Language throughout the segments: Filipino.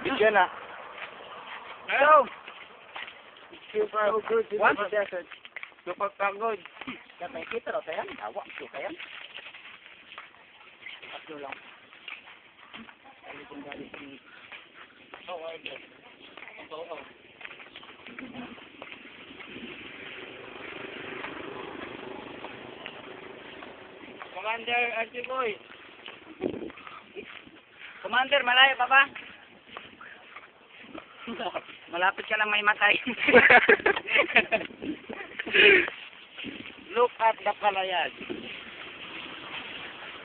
Video na. Hello! Super good. What? Desert. Super pagod. May kita ro tayo. Tawa. Kaya. Ako lang. Ay, kung galit ni... Commander Archie Boy. Commander, malayo pa ba? Malapit ka lang may matay. Look at the palayan.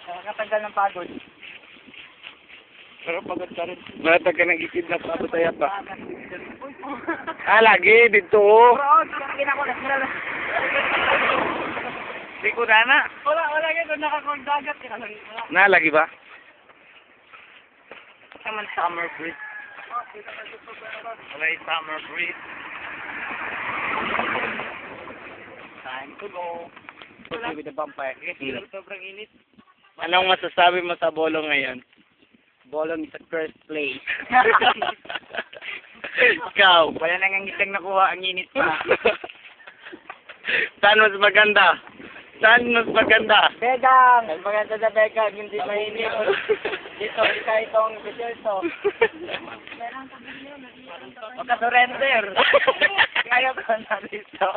Nakakatanggal ng pagod. Pero pagod ka rin. Matag ka nang ikidnap pa tayo pa. Lagi dito. Oo, kinakin ako. Di ko na. Wala ka kung nakakagdagat. Lagi ba? Naman summer breeze. Wala yung summer breeze. Time to go. With the vampire. Sobrang init. Anong masasabi mo sa Bolong ngayon? Bolong is a first place. Ikaw. Wala nang ngitang nakuha, ang init pa. Saan mas maganda? Saan mas maganda? Begang! Ang maganda sa Begang, hindi mainit. Dito, isa itong desierto. Huwag ka surrender. Kaya pa na dito.